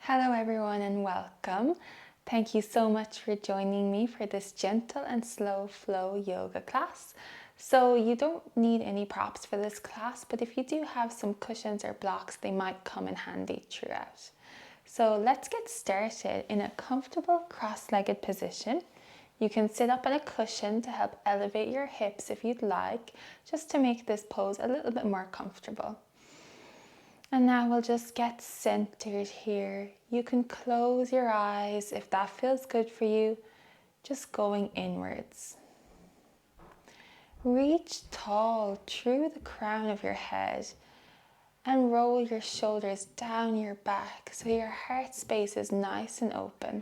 Hello everyone and welcome. Thank you so much for joining me for this gentle and slow flow yoga class. So you don't need any props for this class, but if you do have some cushions or blocks, they might come in handy throughout. So let's get started in a comfortable cross-legged position. You can sit up on a cushion to help elevate your hips if you'd like, just to make this pose a little bit more comfortable. And now we'll just get centered here. You can close your eyes if that feels good for you, just going inwards. Reach tall through the crown of your head and roll your shoulders down your back so your heart space is nice and open.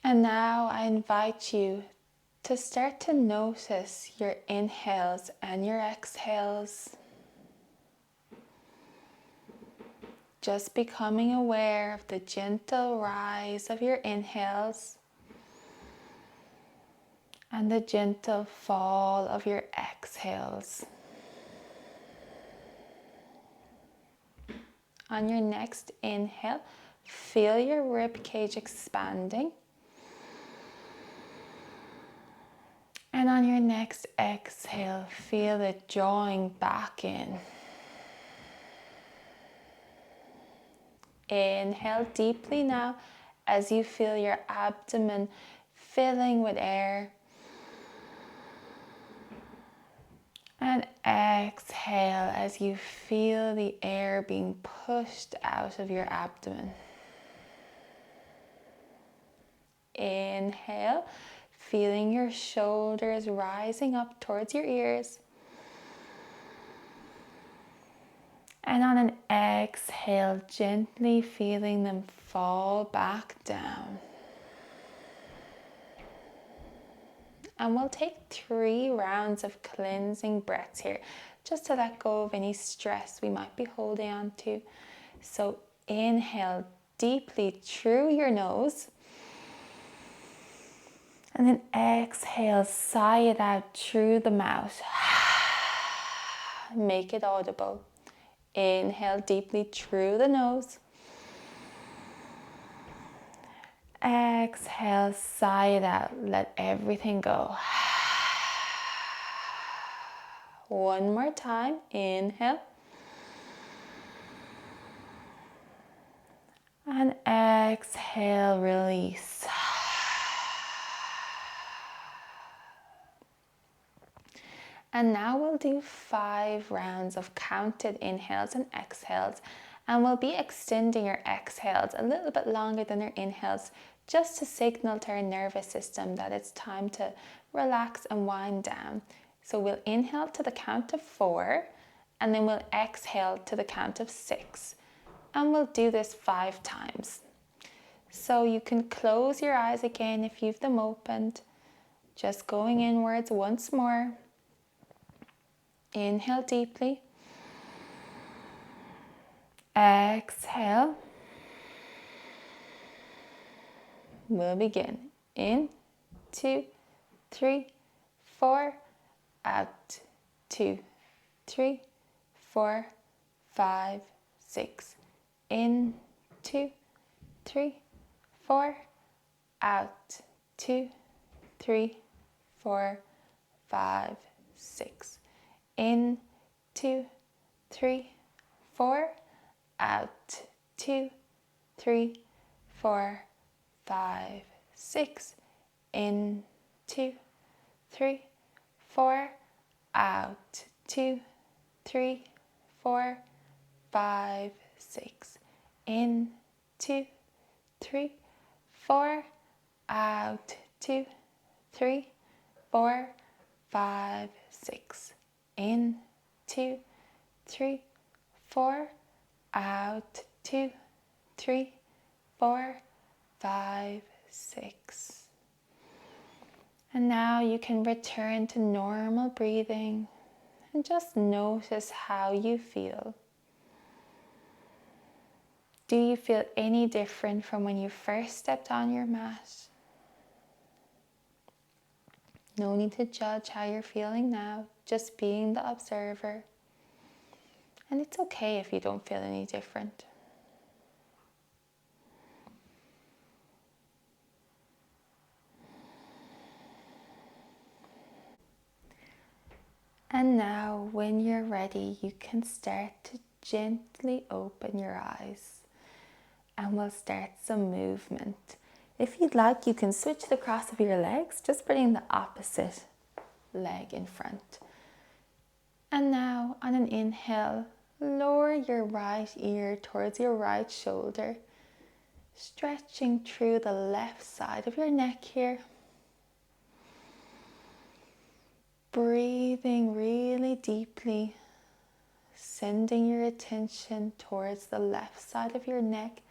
And now I invite you to start to notice your inhales and your exhales. Just becoming aware of the gentle rise of your inhales and the gentle fall of your exhales. On your next inhale, feel your rib cage expanding. And on your next exhale, feel it drawing back in. Inhale deeply now as you feel your abdomen filling with air. And exhale as you feel the air being pushed out of your abdomen. Inhale, feeling your shoulders rising up towards your ears. And on an exhale, gently feeling them fall back down. And we'll take 3 rounds of cleansing breaths here, just to let go of any stress we might be holding on to. So inhale deeply through your nose. And then exhale, sigh it out through the mouth. Make it audible. Inhale deeply through the nose. Exhale, sigh it out. Let everything go. One more time. Inhale. And exhale, release. And now we'll do 5 rounds of counted inhales and exhales. And we'll be extending your exhales a little bit longer than your inhales, just to signal to our nervous system that it's time to relax and wind down. So we'll inhale to the count of 4, and then we'll exhale to the count of 6. And we'll do this 5 times. So you can close your eyes again if you've them opened. Just going inwards once more. Inhale deeply. Exhale. We'll begin. In, 2, 3, 4. Out. 2, 3, 4, 5, 6. In, 2, 3, 4. Out. 2, 3, 4, 5, 6. In, 2, 3, 4. Out. 2, 3, 4, 5, 6. In, 2, 3, 4. Out. 2, 3, 4, 5, 6. In, 2, 3, 4. Out. 2, 3, 4, 5, 6. In, 2, 3, 4. Out. 2, 3, 4, 5, 6. And now you can return to normal breathing and just notice how you feel. Do you feel any different from when you first stepped on your mat? No need to judge how you're feeling now, just being the observer. And it's okay if you don't feel any different. And now, when you're ready, you can start to gently open your eyes. And we'll start some movement. If you'd like, you can switch the cross of your legs, just putting the opposite leg in front. And now, on an inhale, lower your right ear towards your right shoulder, stretching through the left side of your neck here. Breathing really deeply, sending your attention towards the left side of your neck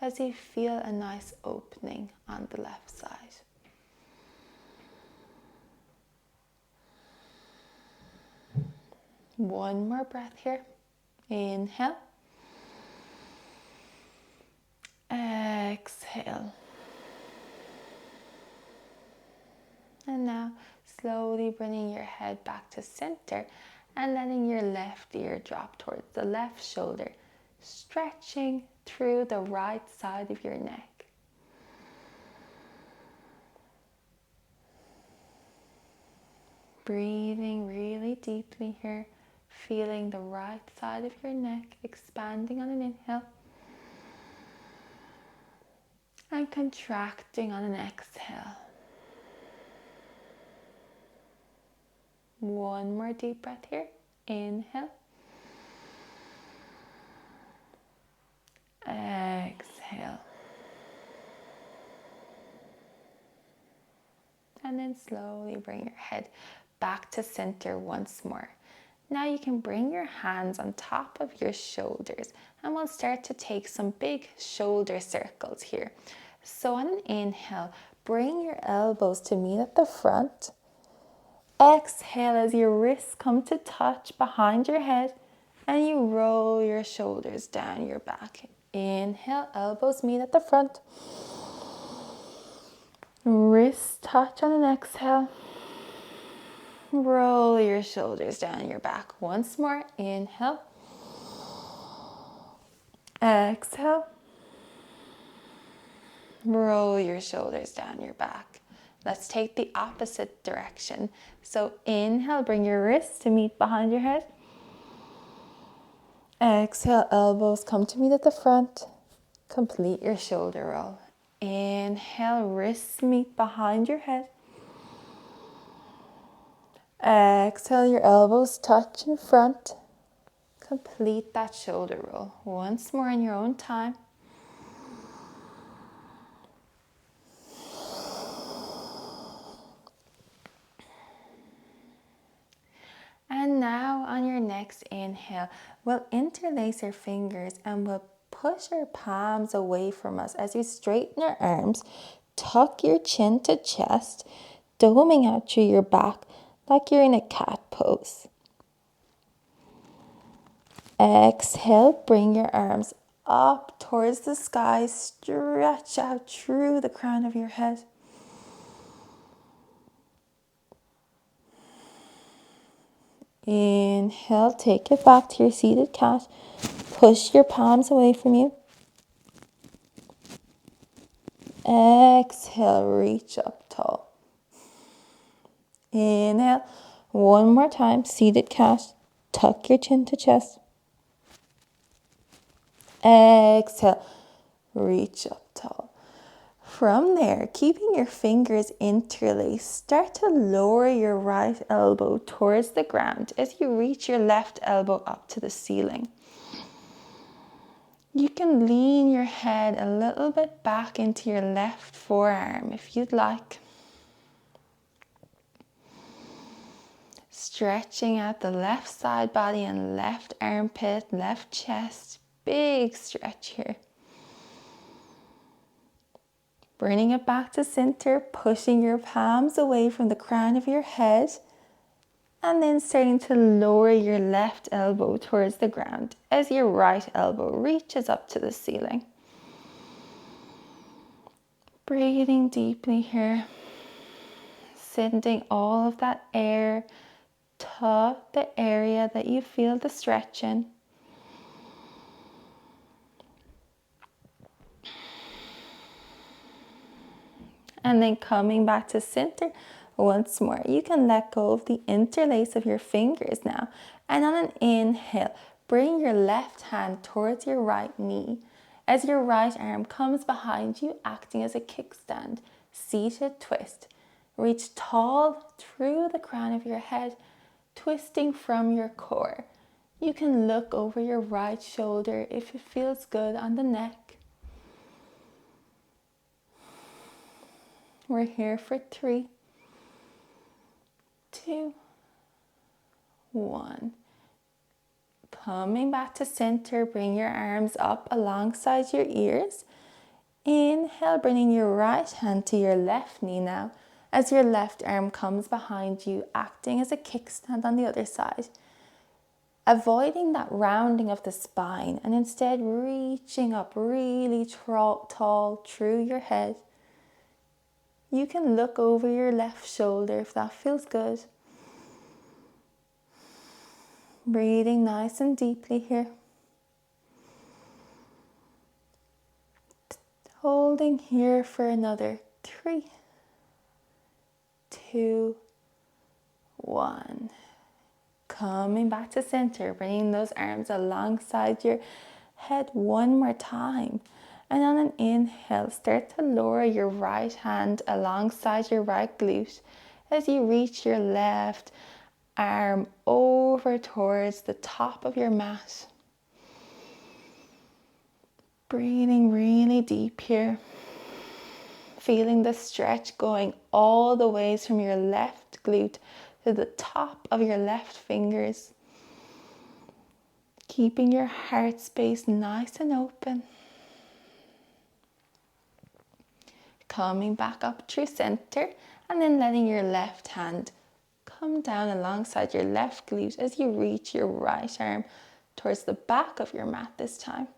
as you feel a nice opening on the left side. One more breath here. Inhale. Exhale. And now slowly bringing your head back to center and letting your left ear drop towards the left shoulder, stretching through the right side of your neck. Breathing really deeply here, feeling the right side of your neck expanding on an inhale and contracting on an exhale. One more deep breath here. Inhale. Exhale. And then slowly bring your head back to center once more. Now you can bring your hands on top of your shoulders and we'll start to take some big shoulder circles here. So on an inhale, bring your elbows to meet at the front. Exhale as your wrists come to touch behind your head and you roll your shoulders down your back. Inhale, elbows meet at the front. Wrists touch on an exhale. Roll your shoulders down your back. Once more, inhale. Exhale. Roll your shoulders down your back. Let's take the opposite direction. So inhale, bring your wrists to meet behind your head. Exhale, elbows come to meet at the front. Complete your shoulder roll. Inhale, wrists meet behind your head. Exhale, your elbows touch in front. Complete that shoulder roll. Once more in your own time. And now on your next inhale, we'll interlace our fingers and we'll push our palms away from us as you straighten your arms. Tuck your chin to chest, doming out through your back like you're in a cat pose. Exhale, bring your arms up towards the sky, stretch out through the crown of your head. Inhale, take it back to your seated cat. Push your palms away from you. Exhale, reach up tall. Inhale, one more time, seated cat. Tuck your chin to chest. Exhale, reach up tall. From there, keeping your fingers interlaced, start to lower your right elbow towards the ground as you reach your left elbow up to the ceiling. You can lean your head a little bit back into your left forearm if you'd like. Stretching out the left side body and left armpit, left chest. Big stretch here. Bringing it back to center, pushing your palms away from the crown of your head. And then starting to lower your left elbow towards the ground as your right elbow reaches up to the ceiling. Breathing deeply here. Sending all of that air to the area that you feel the stretch in. And then coming back to center once more. You can let go of the interlace of your fingers now. And on an inhale, bring your left hand towards your right knee as your right arm comes behind you, acting as a kickstand. Seated twist. Reach tall through the crown of your head, twisting from your core. You can look over your right shoulder if it feels good on the neck. We're here for 3, 2, 1. Coming back to center, bring your arms up alongside your ears. Inhale, bringing your right hand to your left knee now, as your left arm comes behind you, acting as a kickstand on the other side. Avoiding that rounding of the spine and instead reaching up really tall through your head. You can look over your left shoulder if that feels good. Breathing nice and deeply here. Holding here for another 3, 2, 1. Coming back to center, bringing those arms alongside your head one more time. And on an inhale, start to lower your right hand alongside your right glute as you reach your left arm over towards the top of your mat. Breathing really deep here. Feeling the stretch going all the ways from your left glute to the top of your left fingers. Keeping your heart space nice and open. Coming back up through center and then letting your left hand come down alongside your left glute as you reach your right arm towards the back of your mat this time.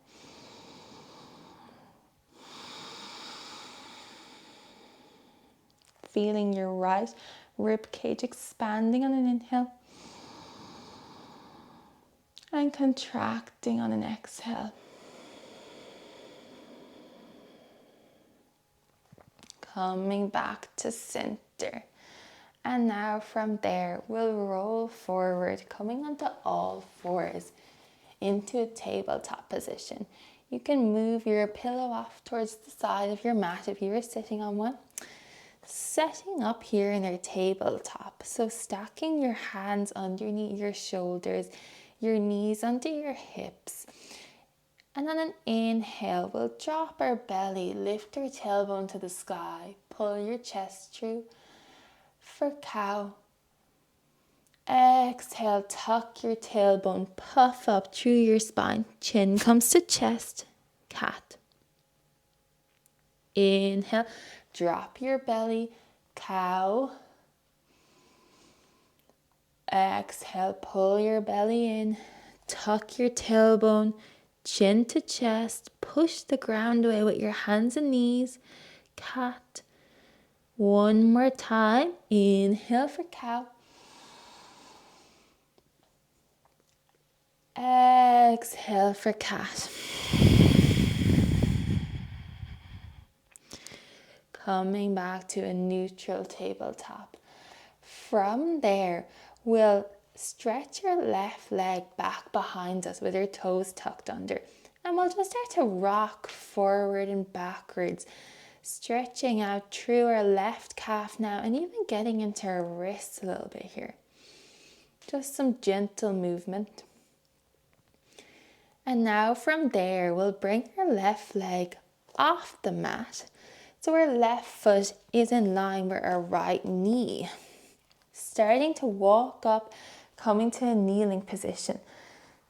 Feeling your right rib cage expanding on an inhale and contracting on an exhale. Coming back to center. And now from there, we'll roll forward, coming onto all fours into a tabletop position. You can move your pillow off towards the side of your mat if you were sitting on one. Setting up here in our tabletop, so stacking your hands underneath your shoulders, your knees under your hips. And on an inhale, we'll drop our belly, lift our tailbone to the sky, pull your chest through for cow. Exhale, tuck your tailbone, puff up through your spine, chin comes to chest, cat. Inhale, drop your belly, cow. Exhale, pull your belly in, tuck your tailbone, chin to chest, push the ground away with your hands and knees, cat. One more time, inhale for cow. Exhale for cat. Coming back to a neutral tabletop. From there, we'll stretch your left leg back behind us with your toes tucked under. And we'll just start to rock forward and backwards, stretching out through our left calf now and even getting into our wrists a little bit here. Just some gentle movement. And now from there, we'll bring our left leg off the mat. So our left foot is in line with our right knee. Starting to walk up, coming to a kneeling position.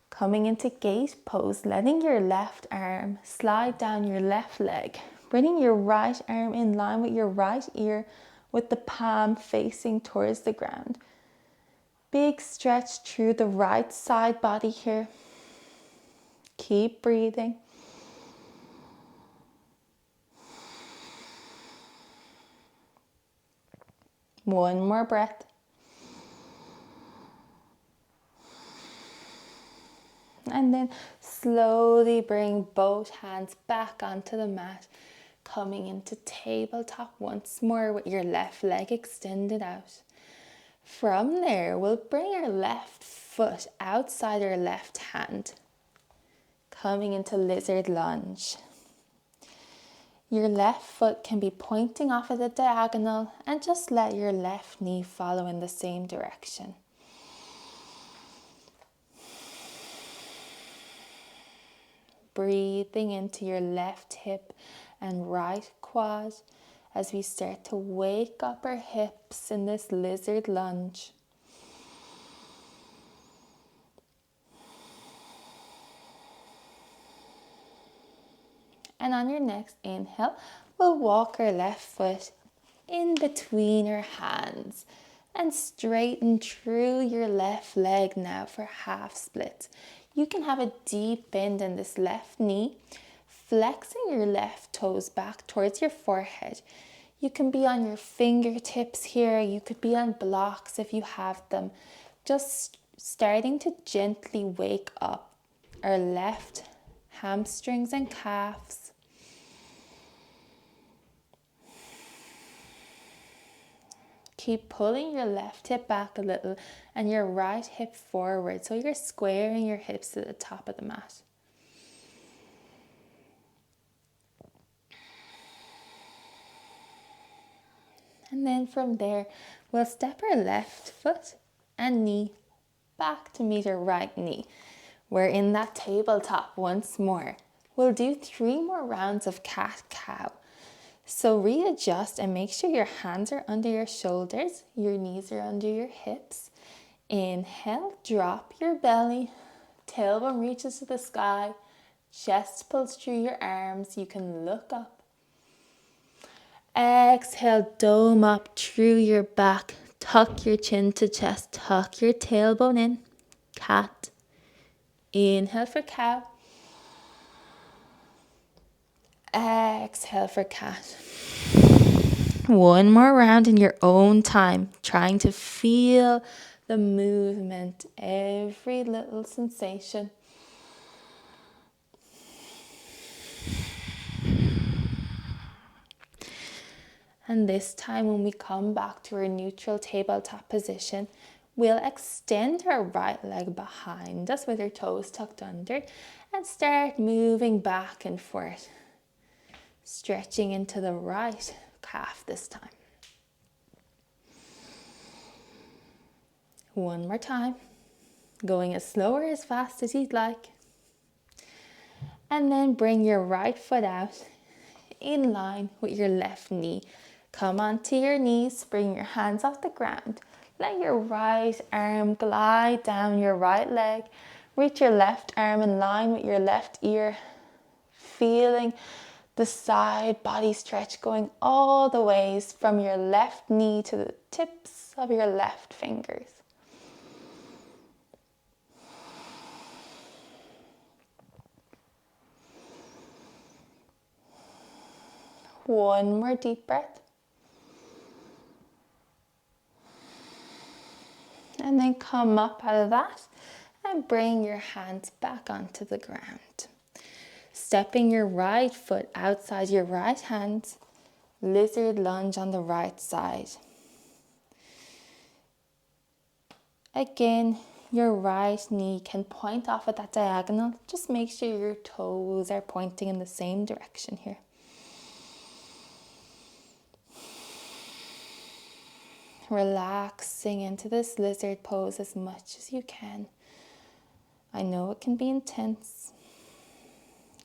Coming into gate pose, letting your left arm slide down your left leg. Bringing your right arm in line with your right ear with the palm facing towards the ground. Big stretch through the right side body here. Keep breathing. One more breath. And then slowly bring both hands back onto the mat. coming into tabletop once more with your left leg extended out. From there, we'll bring our left foot outside our left hand, coming into lizard lunge. Your left foot can be pointing off at the diagonal and just let your left knee follow in the same direction. Breathing into your left hip and right quad as we start to wake up our hips in this lizard lunge. And on your next inhale, we'll walk our left foot in between our hands and straighten through your left leg now for half split. You can have a deep bend in this left knee, flexing your left toes back towards your forehead. You can be on your fingertips here. You could be on blocks if you have them. Just starting to gently wake up our left hamstrings and calves. Keep pulling your left hip back a little and your right hip forward, so you're squaring your hips to the top of the mat. And then from there, we'll step our left foot and knee back to meet our right knee. We're in that tabletop once more. We'll do 3 more rounds of cat-cow. So readjust and make sure your hands are under your shoulders, your knees are under your hips. Inhale, drop your belly, tailbone reaches to the sky, chest pulls through your arms, you can look up. Exhale, dome up through your back, tuck your chin to chest, tuck your tailbone in, cat. Inhale for cow. Exhale for cat. One more round in your own time, trying to feel the movement, every little sensation. And this time when we come back to our neutral tabletop position, we'll extend our right leg behind us with our toes tucked under and start moving back and forth. Stretching into the right calf this time. One more time. Going as slow or as fast as you'd like. And then bring your right foot out in line with your left knee. Come onto your knees, bring your hands off the ground. Let your right arm glide down your right leg. Reach your left arm in line with your left ear. Feeling the side body stretch going all the ways from your left knee to the tips of your left fingers. One more deep breath. And then come up out of that and bring your hands back onto the ground. Stepping your right foot outside your right hand, lizard lunge on the right side. Again, your right knee can point off at that diagonal. Just make sure your toes are pointing in the same direction here. Relaxing into this lizard pose as much as you can. I know it can be intense.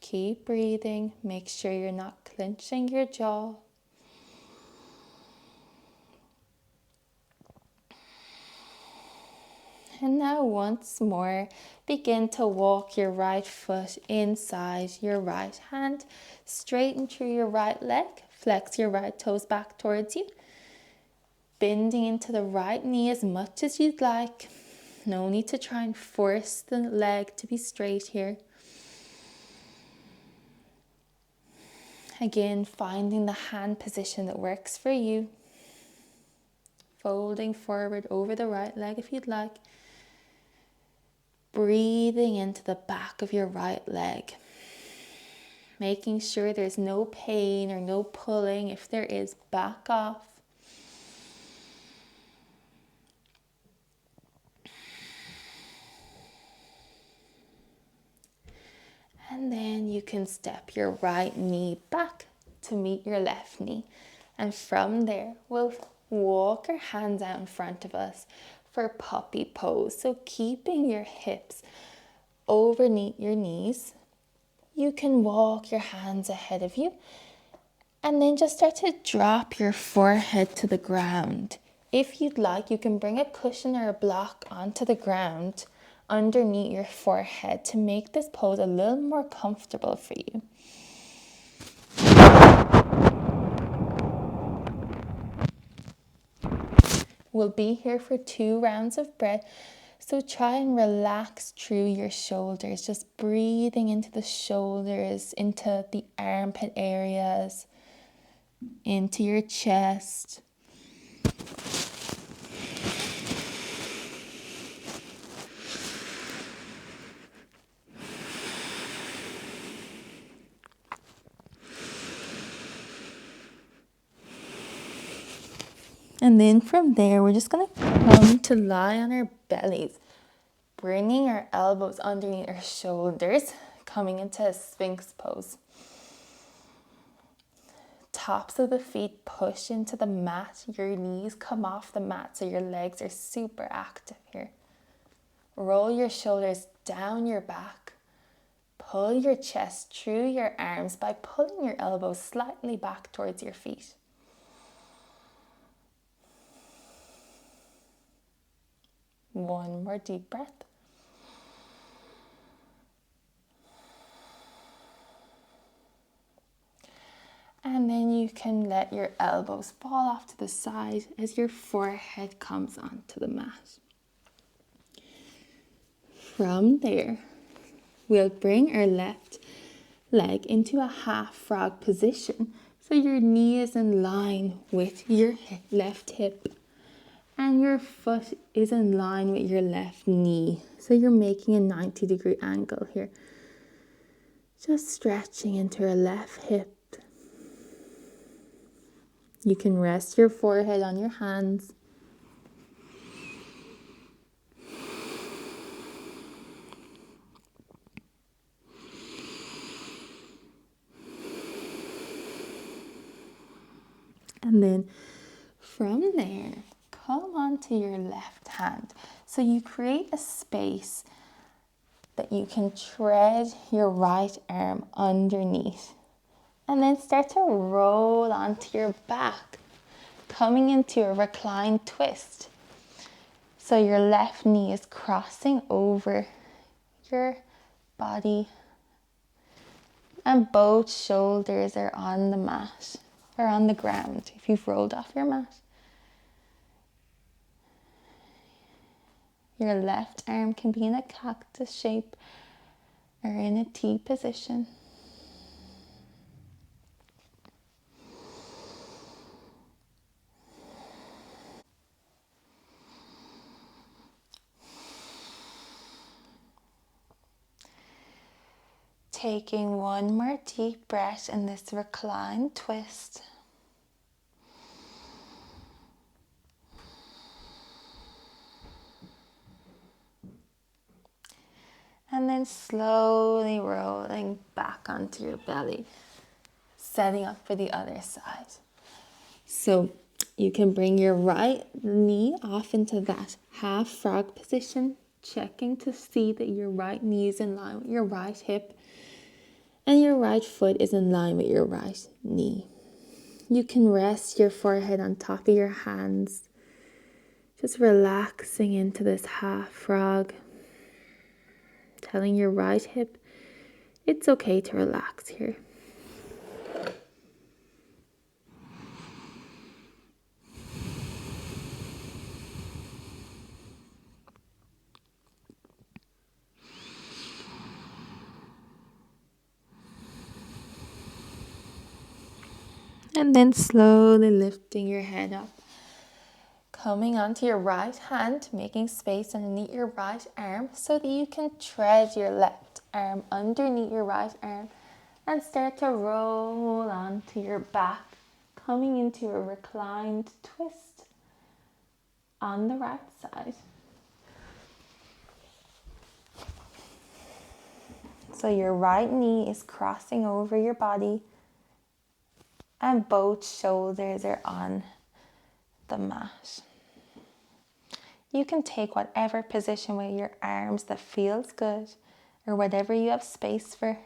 Keep breathing. Make sure you're not clenching your jaw. And now once more, begin to walk your right foot inside your right hand. Straighten through your right leg. Flex your right toes back towards you. Bending into the right knee as much as you'd like. No need to try and force the leg to be straight here. Again, finding the hand position that works for you. Folding forward over the right leg if you'd like. Breathing into the back of your right leg. making sure there's no pain or no pulling. If there is, back off. And then you can step your right knee back to meet your left knee. And from there, we'll walk our hands out in front of us for puppy pose. So keeping your hips underneath your knees. You can walk your hands ahead of you. And then just start to drop your forehead to the ground. If you'd like, you can bring a cushion or a block onto the ground underneath your forehead to make this pose a little more comfortable for you. We'll be here for 2 rounds of breath, so try and relax through your shoulders, just breathing into the shoulders, into the armpit areas, into your chest. And then from there, we're just going to come to lie on our bellies, bringing our elbows underneath our shoulders, coming into a Sphinx pose. Tops of the feet push into the mat. Your knees come off the mat, so your legs are super active here. Roll your shoulders down your back. Pull your chest through your arms by pulling your elbows slightly back towards your feet. One more deep breath. And then you can let your elbows fall off to the side as your forehead comes onto the mat. From there, we'll bring our left leg into a half frog position. So your knee is in line with your left hip and your foot is in line with your left knee. So you're making a 90-degree angle here. Just stretching into your left hip. You can rest your forehead on your hands. And then from there, come onto your left hand. So you create a space that you can tread your right arm underneath. And then start to roll onto your back, coming into a reclined twist. So your left knee is crossing over your body and both shoulders are on the mat or on the ground if you've rolled off your mat. Your left arm can be in a cactus shape or in a T position. Taking one more deep breath in this reclined twist. And then slowly rolling back onto your belly, setting up for the other side. So you can bring your right knee off into that half frog position, checking to see that your right knee is in line with your right hip and your right foot is in line with your right knee. You can rest your forehead on top of your hands, just relaxing into this half frog, telling your right hip it's okay to relax here. And then slowly lifting your head up. Coming onto your right hand, making space underneath your right arm so that you can tread your left arm underneath your right arm And start to roll onto your back, coming into a reclined twist on the right side. So your right knee is crossing over your body and both shoulders are on the mat. You can take whatever position with your arms that feels good or whatever you have space for.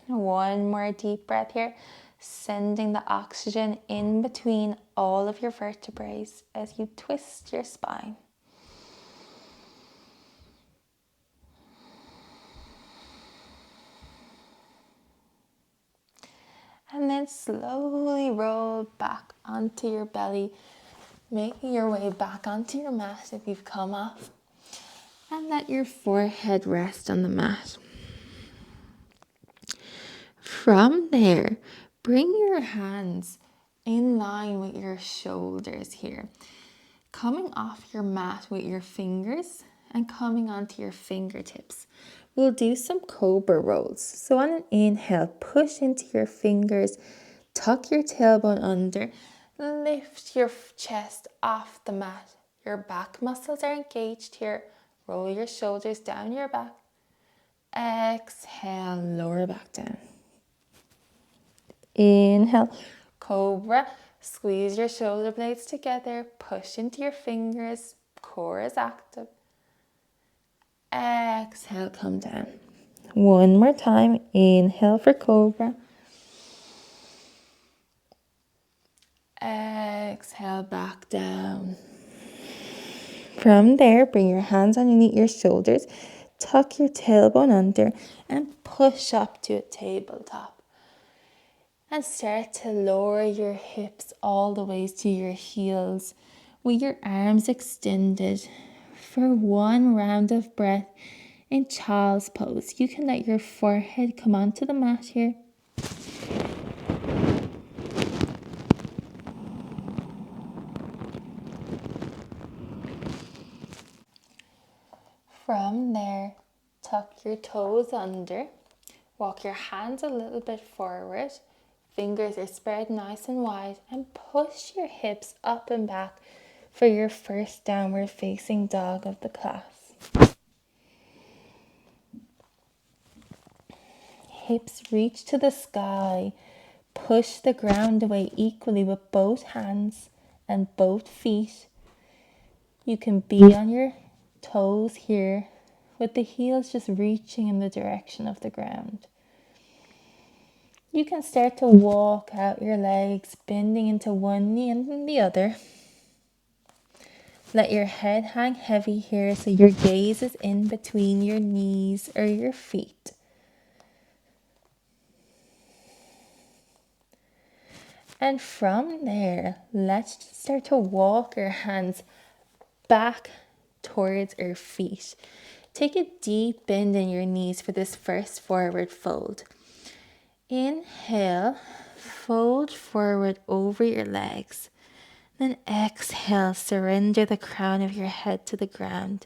One more deep breath here, sending the oxygen in between all of your vertebrae as you twist your spine. And then slowly roll back onto your belly, making your way back onto your mat if you've come off. And let your forehead rest on the mat. From there, bring your hands in line with your shoulders here. Coming off your mat with your fingers and coming onto your fingertips. We'll do some Cobra Rolls. So on an inhale, push into your fingers, tuck your tailbone under, lift your chest off the mat. Your back muscles are engaged here. Roll your shoulders down your back. Exhale, lower back down. Inhale, Cobra. Squeeze your shoulder blades together. Push into your fingers. Core is active. Exhale, come down. One more time. Inhale for Cobra. Exhale, back down. From there, bring your hands underneath your shoulders. Tuck your tailbone under and push up to a tabletop. And start to lower your hips all the way to your heels with your arms extended for one round of breath in Child's Pose. You can let your forehead come onto the mat here. From there, tuck your toes under. Walk your hands a little bit forward. Fingers are spread nice and wide and push your hips up and back for your first downward facing dog of the class. Hips reach to the sky. Push the ground away equally with both hands and both feet. You can be on your toes here with the heels just reaching in the direction of the ground. You can start to walk out your legs, bending into one knee and then the other. Let your head hang heavy here so your gaze is in between your knees or your feet. And from there, let's start to walk our hands back towards our feet. Take a deep bend in your knees for this first forward fold. Inhale, fold forward over your legs. Then exhale, surrender the crown of your head to the ground.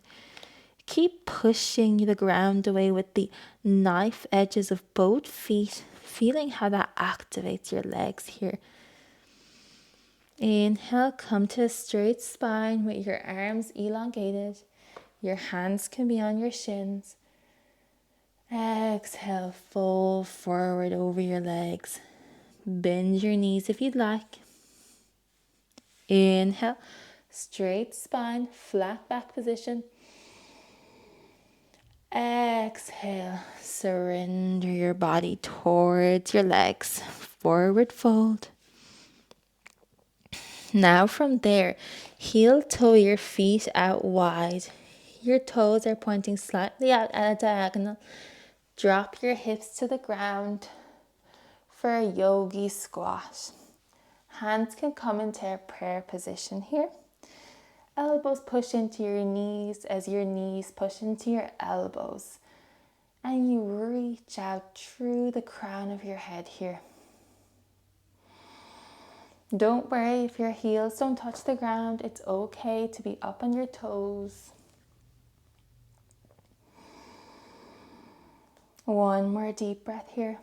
Keep pushing the ground away with the knife edges of both feet, feeling how that activates your legs here. Inhale, come to a straight spine with your arms elongated. Your hands can be on your shins. Exhale, fold forward over your legs. Bend your knees if you'd like. Inhale, straight spine, flat back position. Exhale, surrender your body towards your legs. Forward fold. Now from there, heel toe your feet out wide. Your toes are pointing slightly out at a diagonal. Drop your hips to the ground for a Yogi Squat. Hands can come into a prayer position here. Elbows push into your knees as your knees push into your elbows. And you reach out through the crown of your head here. Don't worry if your heels don't touch the ground. It's okay to be up on your toes. One more deep breath here.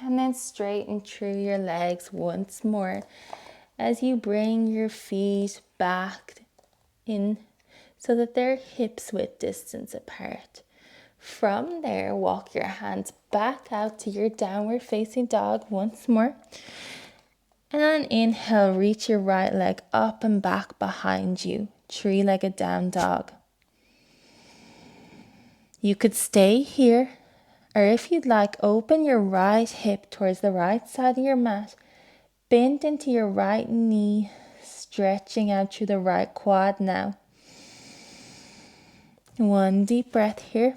And then straighten through your legs once more as you bring your feet back in so that they're hips width distance apart. From there, walk your hands back out to your downward facing dog once more. And on inhale, reach your right leg up and back behind you, three-legged down dog. You could stay here, or if you'd like, open your right hip towards the right side of your mat. Bend into your right knee, stretching out through the right quad now. One deep breath here.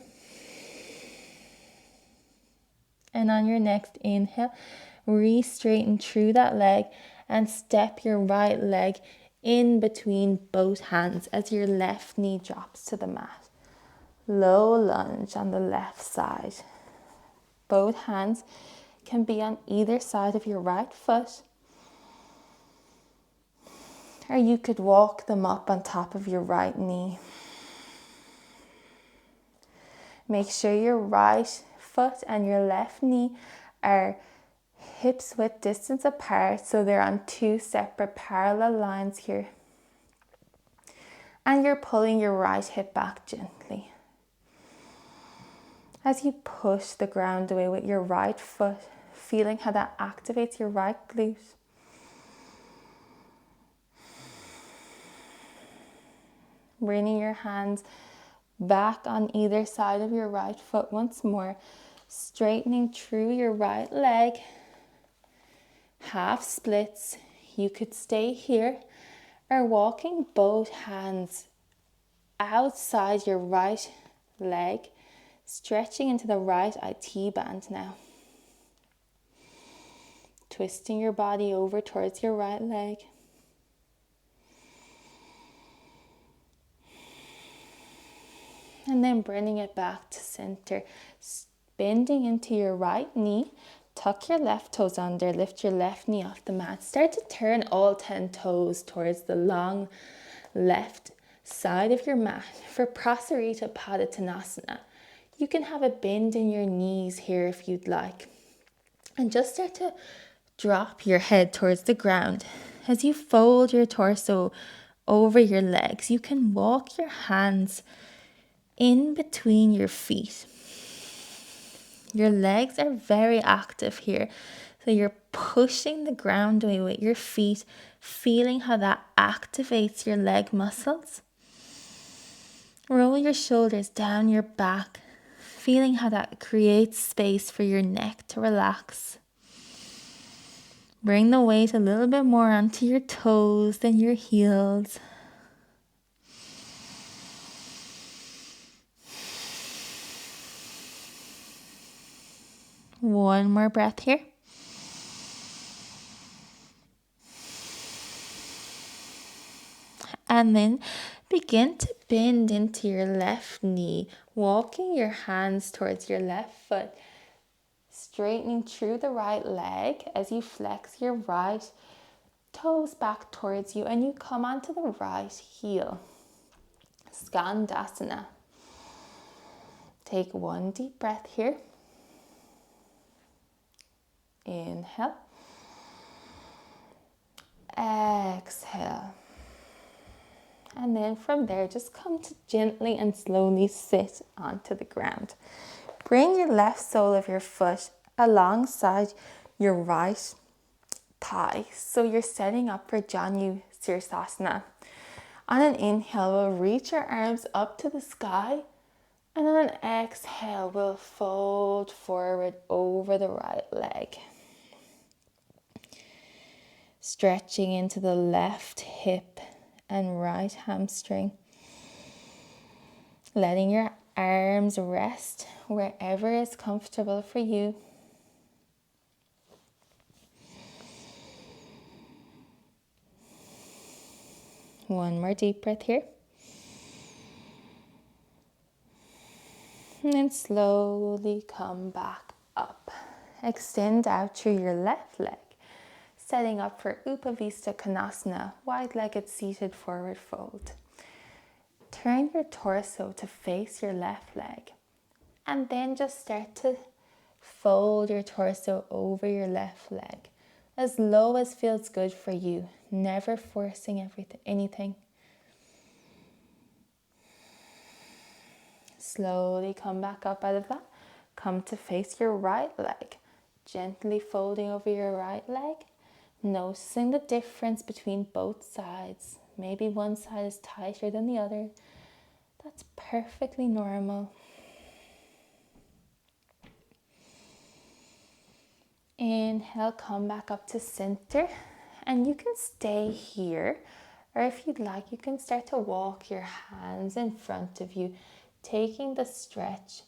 And on your next inhale, re-straighten through that leg and step your right leg in between both hands as your left knee drops to the mat. Low lunge on the left side. Both hands can be on either side of your right foot, or you could walk them up on top of your right knee. Make sure your right foot and your left knee are hips width distance apart, so they're on two separate parallel lines here. And you're pulling your right hip back gently. As you push the ground away with your right foot, feeling how that activates your right glute. Bringing your hands back on either side of your right foot once more, straightening through your right leg, half splits. You could stay here, or walking both hands outside your right leg, stretching into the right IT band now. Twisting your body over towards your right leg. And then bringing it back to center, bending into your right knee, tuck your left toes under, lift your left knee off the mat. Start to turn all 10 toes towards the long left side of your mat. For Prasarita Tanasana, you can have a bend in your knees here if you'd like. And just start to drop your head towards the ground. As you fold your torso over your legs, you can walk your hands in between your feet. Your legs are very active here. So you're pushing the ground away with your feet, feeling how that activates your leg muscles. Roll your shoulders down your back, feeling how that creates space for your neck to relax. Bring the weight a little bit more onto your toes than your heels. One more breath here. And then begin to bend into your left knee, walking your hands towards your left foot, straightening through the right leg as you flex your right toes back towards you and you come onto the right heel. Skandasana. Take one deep breath here. Inhale. Exhale. And then from there, just come to gently and slowly sit onto the ground. Bring your left sole of your foot alongside your right thigh. So you're setting up for Janu Sirsasana. On an inhale, we'll reach our arms up to the sky. And on an exhale, we'll fold forward over the right leg. Stretching into the left hip and right hamstring. Letting your arms rest wherever is comfortable for you. One more deep breath here. And then slowly come back up. Extend out through your left leg. Setting up for Upavista Konasana, wide-legged seated forward fold. turn your torso to face your left leg. And then just start to fold your torso over your left leg. As low as feels good for you. Never forcing anything. Slowly come back up out of that. Come to face your right leg. Gently folding over your right leg. Noticing the difference between both sides. Maybe one side is tighter than the other. That's perfectly normal. Inhale, come back up to center. And you can stay here. Or if you'd like, you can start to walk your hands in front of you. Taking the stretch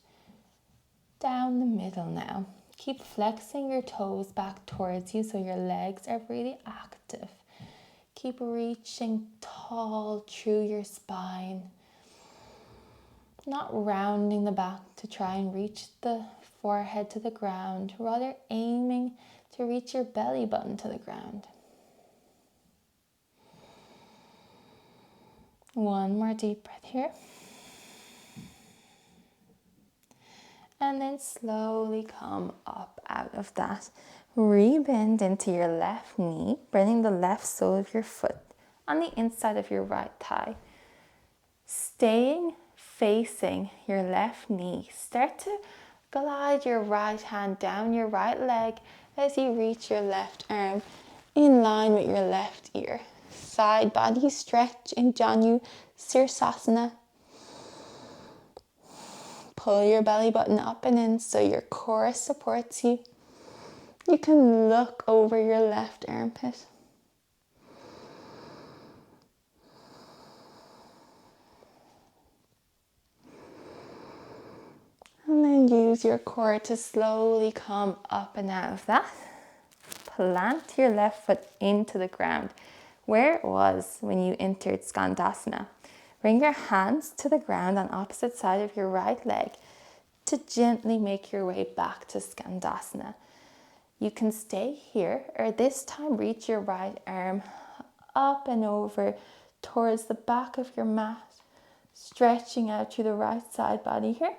down the middle now. Keep flexing your toes back towards you so your legs are really active. Keep reaching tall through your spine. Not rounding the back to try and reach the forehead to the ground. Rather aiming to reach your belly button to the ground. One more deep breath here. And then slowly come up out of that. Rebend into your left knee, bringing the left sole of your foot on the inside of your right thigh. Staying facing your left knee. Start to glide your right hand down your right leg as you reach your left arm in line with your left ear. Side body stretch in Janu Sirsasana. Pull your belly button up and in so your core supports you. You can look over your left armpit. And then use your core to slowly come up and out of that. Plant your left foot into the ground where it was when you entered Skandasana. Bring your hands to the ground on opposite side of your right leg to gently make your way back to Skandasana. You can stay here, or this time reach your right arm up and over towards the back of your mat, stretching out through the right side body here.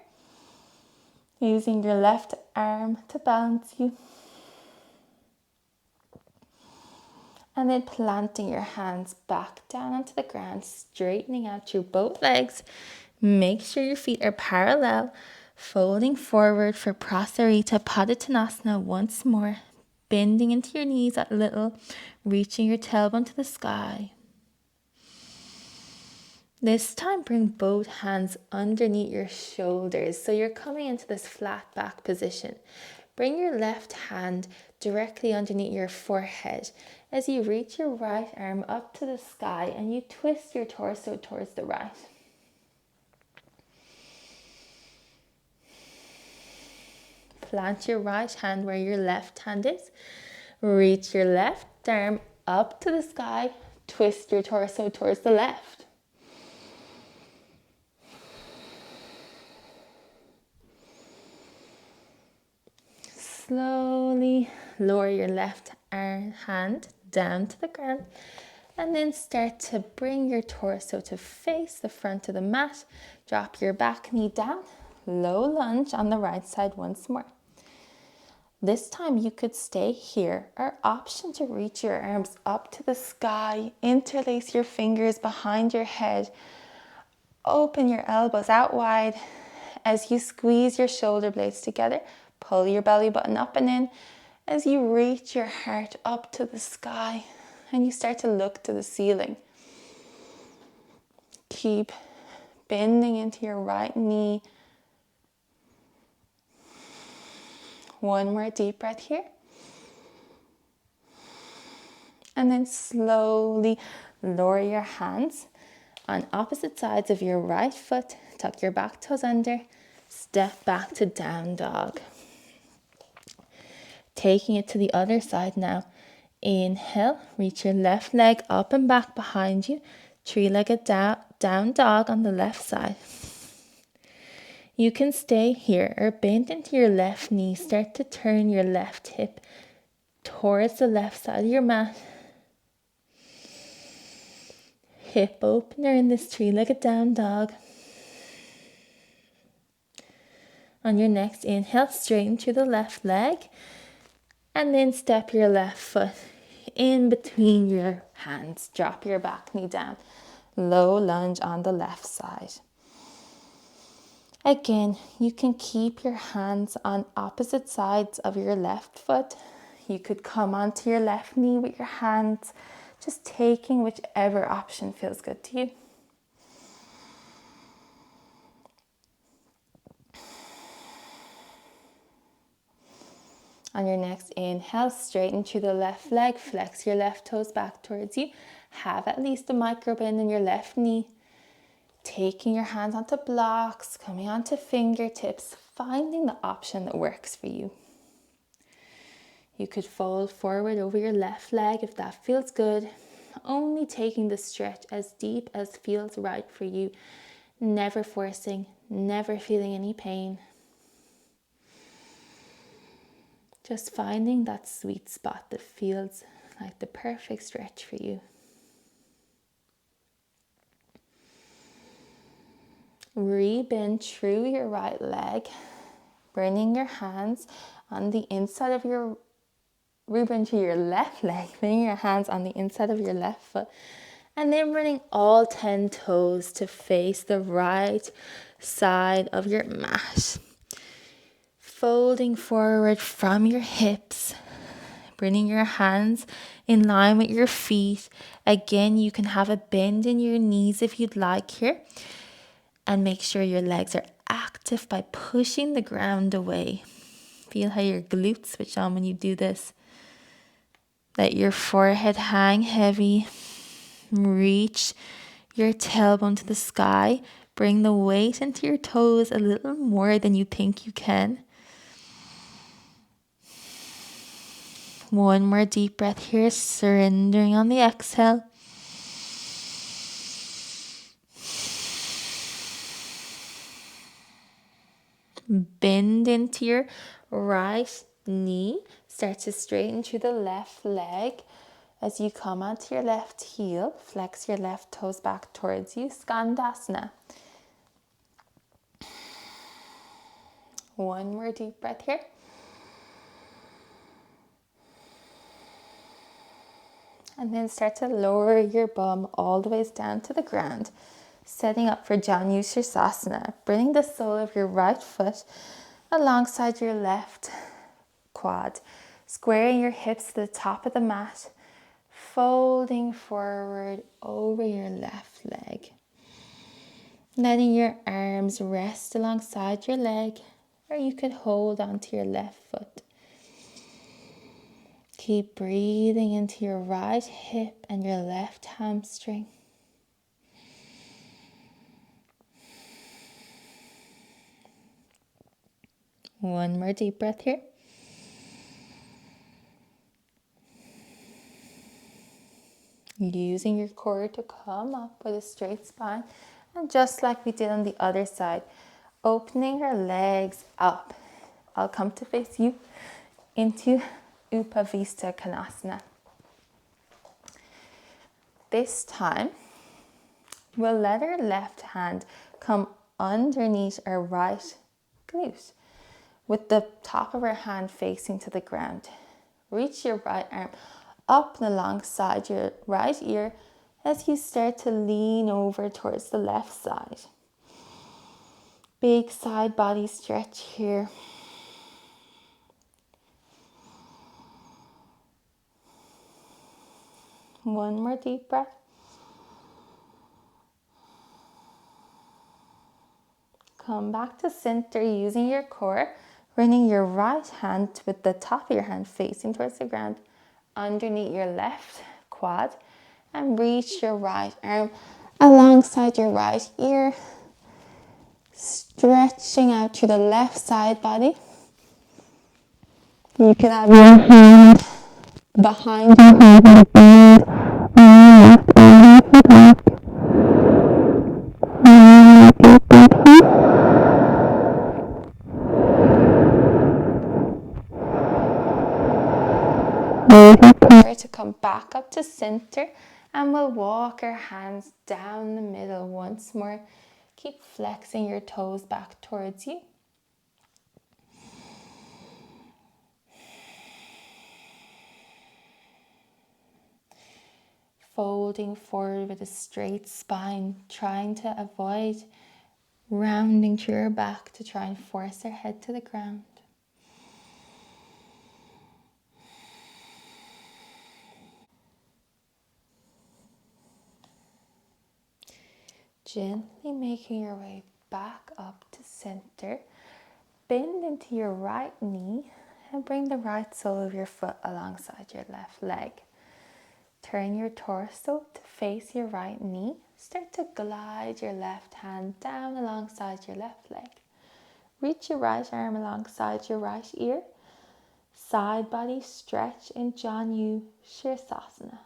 Using your left arm to balance you. And then planting your hands back down onto the ground, straightening out through both legs. Make sure your feet are parallel, folding forward for Prasarita Padottanasana once more. Bending into your knees a little, reaching your tailbone to the sky. This time, bring both hands underneath your shoulders. So you're coming into this flat back position. Bring your left hand directly underneath your forehead as you reach your right arm up to the sky and you twist your torso towards the right. Plant your right hand where your left hand is. Reach your left arm up to the sky. Twist your torso towards the left. Slowly lower your left hand down to the ground and then start to bring your torso to face the front of the mat. Drop your back knee down, low lunge on the right side once more. This time you could stay here or option to reach your arms up to the sky, interlace your fingers behind your head, open your elbows out wide as you squeeze your shoulder blades together. Pull your belly button up and in as you reach your heart up to the sky and you start to look to the ceiling. Keep bending into your right knee. One more deep breath here. And then slowly lower your hands on opposite sides of your right foot. Tuck your back toes under. Step back to down dog. Taking it to the other side now. Inhale, reach your left leg up and back behind you. Three-legged down dog on the left side. You can stay here or bend into your left knee. Start to turn your left hip towards the left side of your mat. hip opener in this three-legged down dog. On your next inhale, straighten through the left leg and then step your left foot in between your hands. Drop your back knee down. Low lunge on the left side. Again, you can keep your hands on opposite sides of your left foot. You could come onto your left knee with your hands, just taking whichever option feels good to you. On your next inhale, straighten through the left leg, flex your left toes back towards you. Have at least a micro bend in your left knee. Taking your hands onto blocks, coming onto fingertips, finding the option that works for you. You could fold forward over your left leg if that feels good. Only taking the stretch as deep as feels right for you. Never forcing, never feeling any pain. Just finding that sweet spot that feels like the perfect stretch for you. Rebend through your right leg, bringing your hands on the inside of your, rebend through your left leg, bringing your hands on the inside of your left foot, and then bringing all 10 toes to face the right side of your mat. Folding forward from your hips, bringing your hands in line with your feet. Again, you can have a bend in your knees if you'd like here. And make sure your legs are active by pushing the ground away. Feel how your glutes switch on when you do this. Let your forehead hang heavy. Reach your tailbone to the sky. Bring the weight into your toes a little more than you think you can. One more deep breath here, surrendering on the exhale. Bend into your right knee. Start to straighten through the left leg. As you come onto your left heel, flex your left toes back towards you. Skandasana. One more deep breath here. And then start to lower your bum all the way down to the ground. Setting up for Janushirasana. Bring the sole of your right foot alongside your left quad. Squaring your hips to the top of the mat. Folding forward over your left leg. Letting your arms rest alongside your leg, or you could hold onto your left foot. Keep breathing into your right hip and your left hamstring. One more deep breath here. Using your core to come up with a straight spine. And just like we did on the other side, opening your legs up. I'll come to face you into Upavista Konasana. This time, we'll let our left hand come underneath our right glute with the top of our hand facing to the ground. Reach your right arm up and alongside your right ear as you start to lean over towards the left side. Big side body stretch here. One more deep breath. Come back to center using your core, bringing your right hand with the top of your hand facing towards the ground underneath your left quad, and reach your right arm alongside your right ear, stretching out through the left side body. You can have your hand behind your head on the left arm at the back. To come back up to center And we'll walk our hands down the middle once more. Keep flexing your toes back towards you. Folding forward with a straight spine, trying to avoid rounding through our back to try and force our head to the ground. Gently making your way back up to center. Bend into your right knee and bring the right sole of your foot alongside your left leg. Turn your torso to face your right knee. Start to glide your left hand down alongside your left leg. Reach your right arm alongside your right ear. Side body stretch in Janu Shavasana.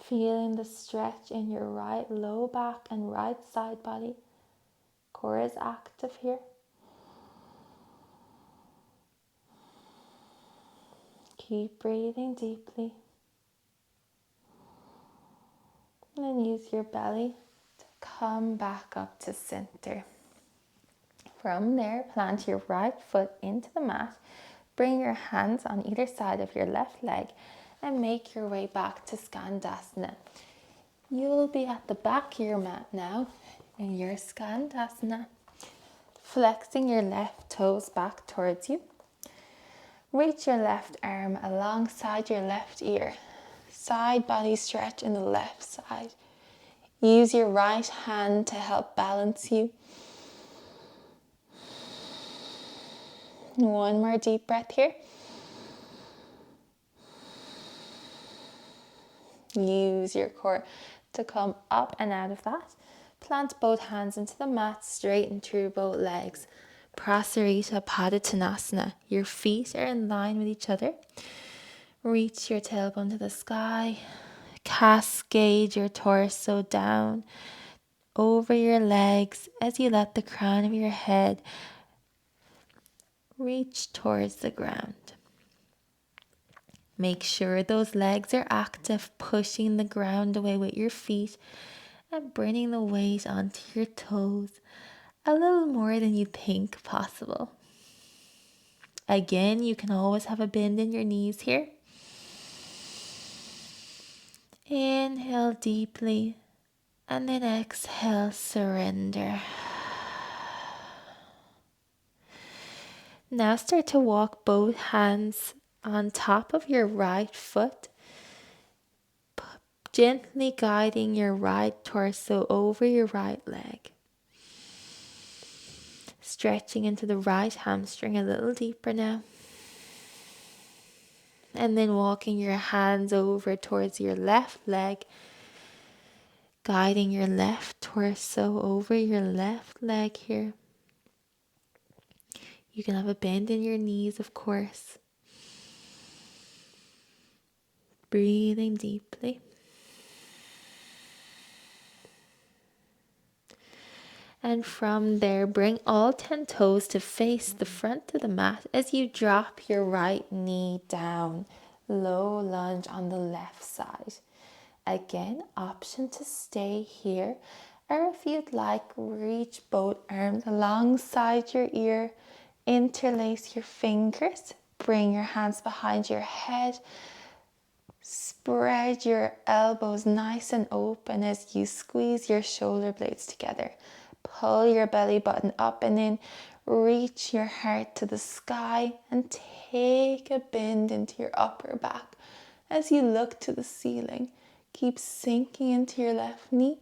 Feeling the stretch in your right low back and right side body. Core is active here. Keep breathing deeply. And then use your belly to come back up to center. From there, plant your right foot into the mat. Bring your hands on either side of your left leg and make your way back to Skandasana. You'll be at the back of your mat now in your Skandasana. Flexing your left toes back towards you. Reach your left arm alongside your left ear. Side body stretch in the left side. Use your right hand to help balance you. One more deep breath here. Use your core to come up and out of that. Plant both hands into the mat, straighten through both legs. Prasarita Tanasana. Your feet are in line with each other. Reach your tailbone to the sky. Cascade your torso down over your legs as you let the crown of your head reach towards the ground. Make sure those legs are active, pushing the ground away with your feet and bringing the weight onto your toes a little more than you think possible. Again, you can always have a bend in your knees here. Inhale deeply and then exhale, surrender. Now start to walk both hands on top of your right foot, gently guiding your right torso over your right leg. Stretching into the right hamstring a little deeper now. And then walking your hands over towards your left leg, guiding your left torso over your left leg here. You can have a bend in your knees, of course. Breathing deeply. And from there, bring all 10 toes to face the front of the mat as you drop your right knee down. Low lunge on the left side. Again, option to stay here. Or if you'd like, reach both arms alongside your ear. Interlace your fingers. Bring your hands behind your head. Spread your elbows nice and open as you squeeze your shoulder blades together. Pull your belly button up and in. Reach your heart to the sky and take a bend into your upper back as you look to the ceiling. Keep sinking into your left knee.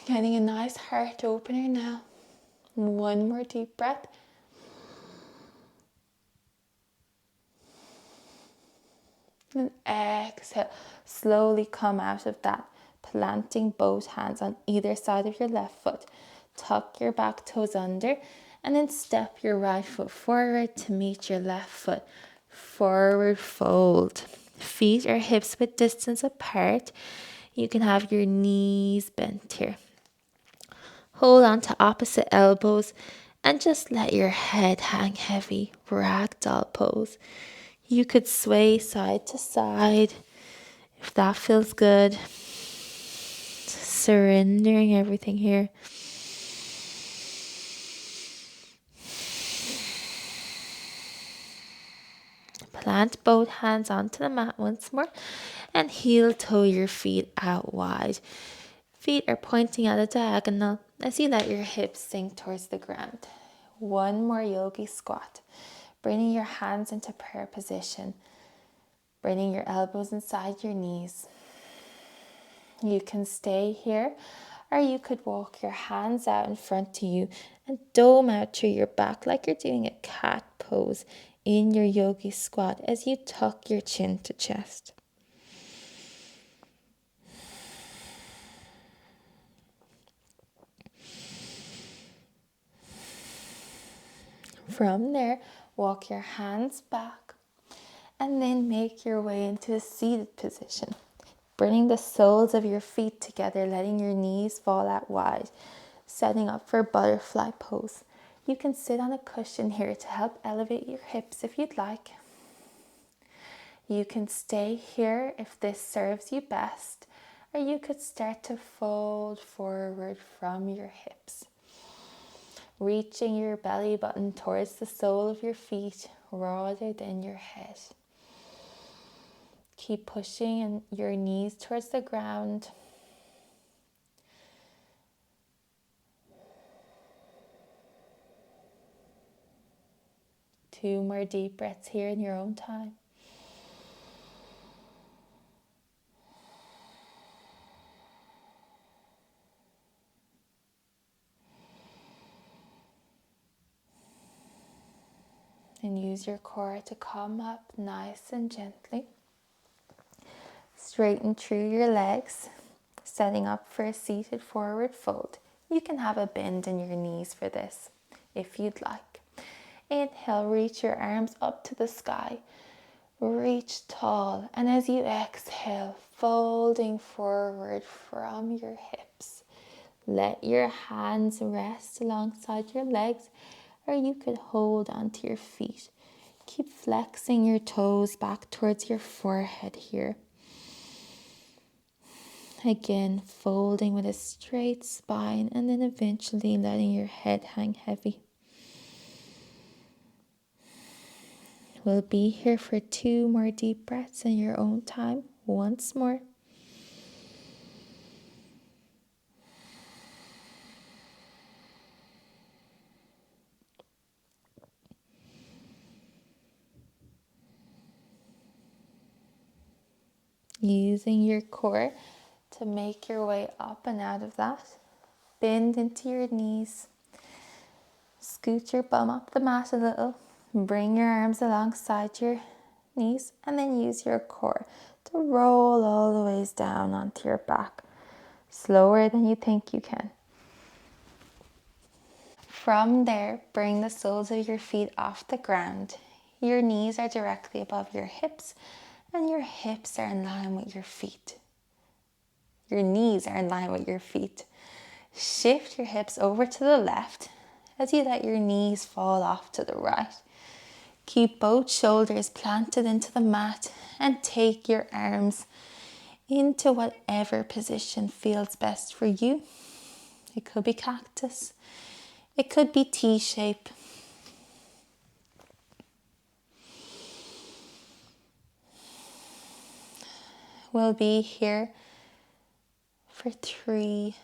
Getting a nice heart opener now. One more deep breath. And exhale. Slowly come out of that, planting both hands on either side of your left foot. Tuck your back toes under and then step your right foot forward to meet your left foot. Forward fold. Feet or hips width distance apart. You can have your knees bent here. Hold on to opposite elbows and just let your head hang heavy. Ragdoll pose. You could sway side to side if that feels good. Surrendering everything here. Plant both hands onto the mat once more and heel toe your feet out wide. Feet are pointing at a diagonal as you let your hips sink towards the ground. One more yogi squat, bringing your hands into prayer position, bringing your elbows inside your knees. You can stay here, or you could walk your hands out in front of you and dome out through your back like you're doing a cat pose in your yogi squat as you tuck your chin to chest. From there, walk your hands back and then make your way into a seated position. Bringing the soles of your feet together, letting your knees fall out wide, setting up for butterfly pose. You can sit on a cushion here to help elevate your hips if you'd like. You can stay here if this serves you best, or you could start to fold forward from your hips, reaching your belly button towards the sole of your feet rather than your head. Keep pushing your knees towards the ground. Two more deep breaths here in your own time. And use your core to come up nice and gently. Straighten through your legs, setting up for a seated forward fold. You can have a bend in your knees for this if you'd like. Inhale, reach your arms up to the sky. Reach tall, and as you exhale, folding forward from your hips. Let your hands rest alongside your legs, or you could hold onto your feet. Keep flexing your toes back towards your forehead here. Again, folding with a straight spine and then eventually letting your head hang heavy. We'll be here for 2 more deep breaths in your own time. Once more. Using your core to make your way up and out of that. Bend into your knees. Scoot your bum up the mat a little. Bring your arms alongside your knees and then use your core to roll all the ways down onto your back. Slower than you think you can. From there, bring the soles of your feet off the ground. Your knees are directly above your hips and your hips are in line with your feet. Your knees are in line with your feet. Shift your hips over to the left as you let your knees fall off to the right. Keep both shoulders planted into the mat and take your arms into whatever position feels best for you. It could be cactus. It could be T-shape. We'll be here for 3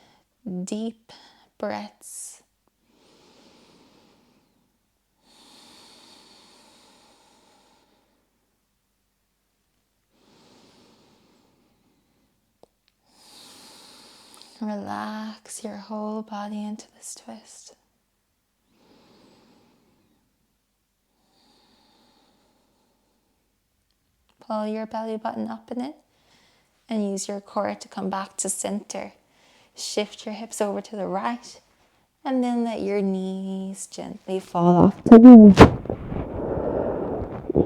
deep breaths. Relax your whole body into this twist. Pull your belly button up in it and use your core to come back to center. Shift your hips over to the right and then let your knees gently fall off to the left.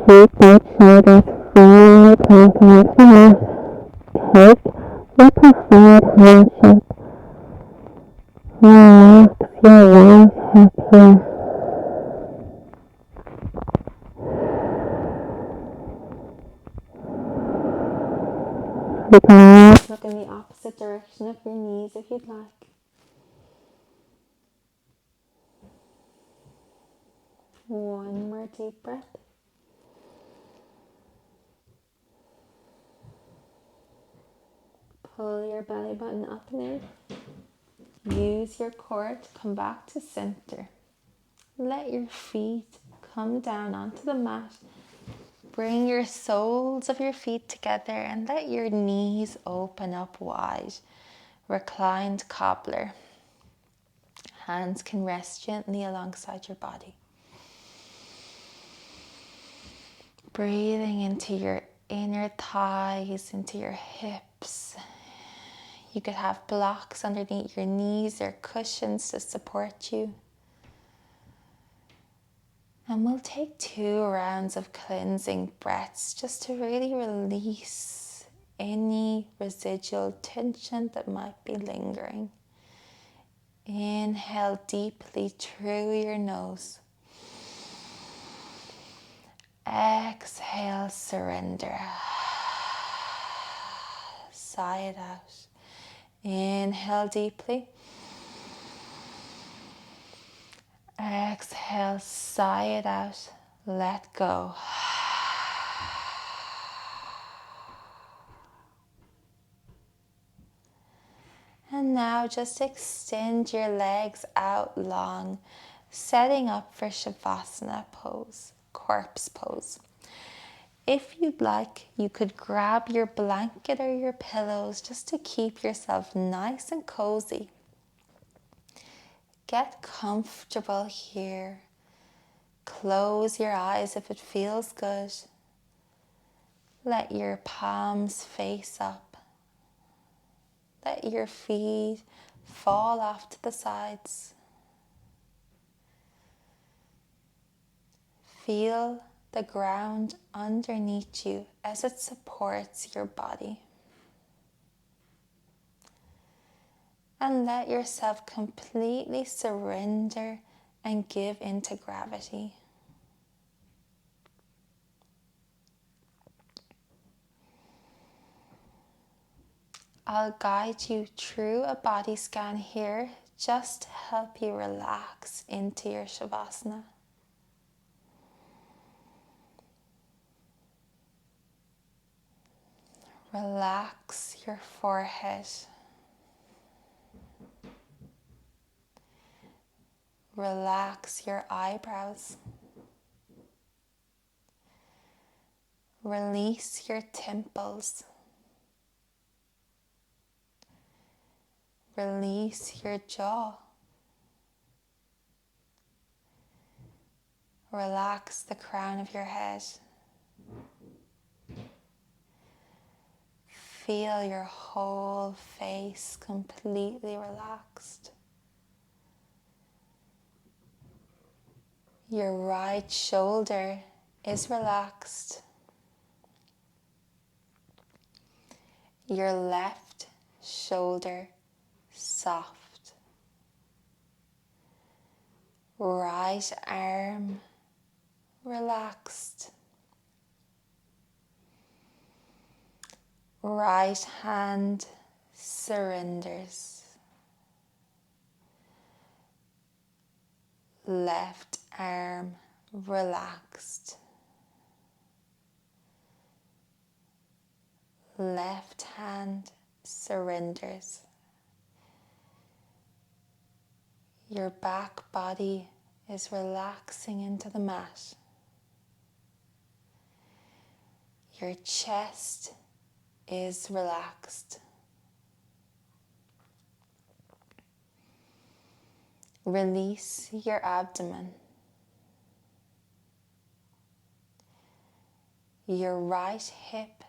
Keep both shoulders fully planted into the mat. Take the preferred hand shape. Relax your right hip here. You can always look in the opposite direction of your knees if you'd like. One more deep breath. Pull your belly button up and in. Use your core to come back to center. Let your feet come down onto the mat. Bring your soles of your feet together and let your knees open up wide. Reclined cobbler. Hands can rest gently alongside your body. Breathing into your inner thighs, into your hips. You could have blocks underneath your knees or cushions to support you. And we'll take 2 rounds of cleansing breaths just to really release any residual tension that might be lingering. Inhale deeply through your nose. Exhale, surrender. Sigh it out. Inhale deeply. Exhale, sigh it out. Let go. And now just extend your legs out long, setting up for Shavasana pose, corpse pose. If you'd like, you could grab your blanket or your pillows just to keep yourself nice and cozy. Get comfortable here. Close your eyes if it feels good. Let your palms face up. Let your feet fall off to the sides. Feel the ground underneath you as it supports your body. And let yourself completely surrender and give into gravity. I'll guide you through a body scan here just to help you relax into your Shavasana. Relax your forehead. Relax your eyebrows. Release your temples. Release your jaw. Relax the crown of your head. Feel your whole face completely relaxed. Your right shoulder is relaxed. Your left shoulder soft. Right arm relaxed. Right hand surrenders. Left arm relaxed. Left hand surrenders. Your back body is relaxing into the mat. Your chest is relaxed. Release your abdomen. Your right hip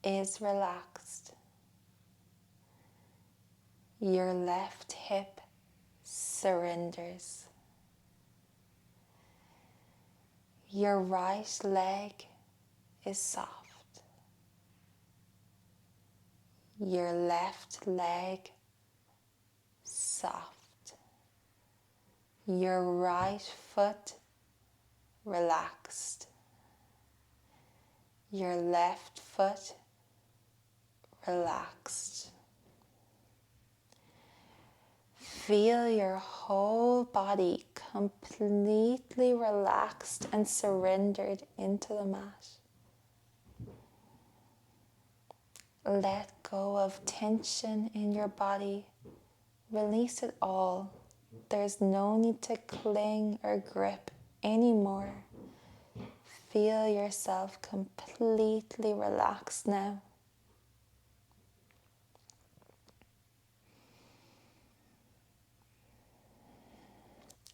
is relaxed. Your left hip surrenders. Your right leg is soft. Your left leg soft. Your right foot relaxed. Your left foot relaxed. Feel your whole body completely relaxed and surrendered into the mat. Let go of tension in your body. Release it all. There's no need to cling or grip anymore. Feel yourself completely relaxed now.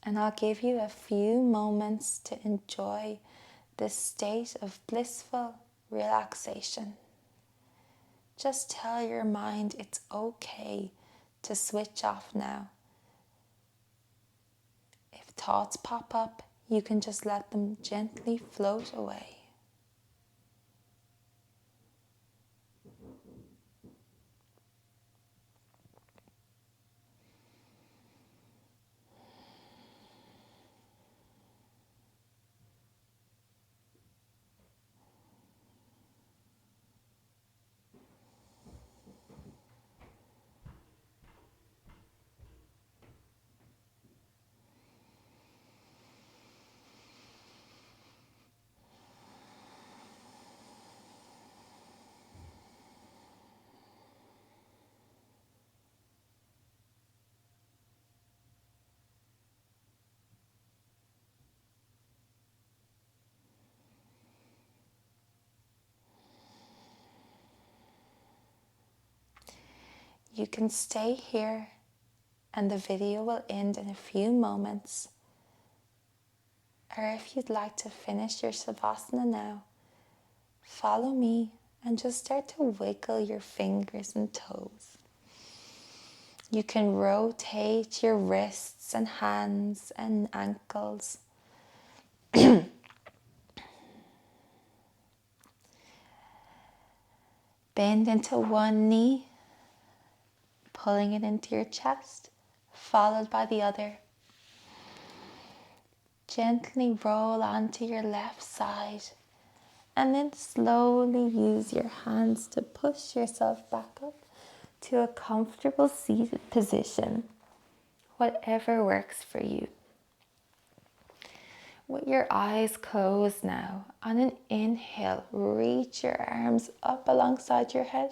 And I'll give you a few moments to enjoy this state of blissful relaxation. Just tell your mind it's okay to switch off now. If thoughts pop up, you can just let them gently float away. You can stay here and the video will end in a few moments. Or if you'd like to finish your Savasana now, follow me and just start to wiggle your fingers and toes. You can rotate your wrists and hands and ankles. Bend into one knee, pulling it into your chest, followed by the other. Gently roll onto your left side and then slowly use your hands to push yourself back up to a comfortable seated position, whatever works for you. With your eyes closed now, on an inhale, reach your arms up alongside your head.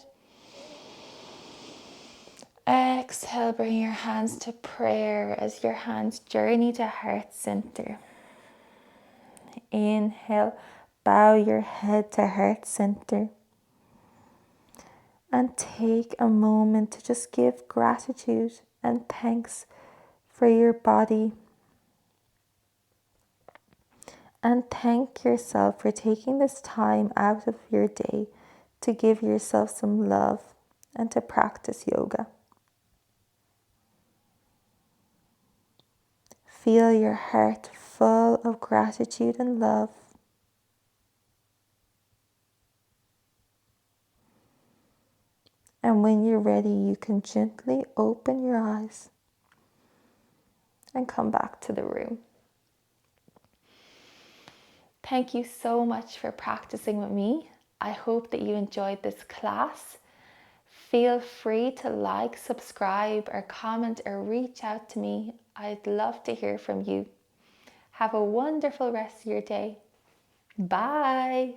Exhale, bring your hands to prayer as your hands journey to heart center. Inhale, bow your head to heart center. And take a moment to just give gratitude and thanks for your body. And thank yourself for taking this time out of your day to give yourself some love and to practice yoga. Feel your heart full of gratitude and love. And when you're ready, you can gently open your eyes and come back to the room. Thank you so much for practicing with me. I hope that you enjoyed this class. Feel free to like, subscribe, or comment, or reach out to me. I'd love to hear from you. Have a wonderful rest of your day. Bye.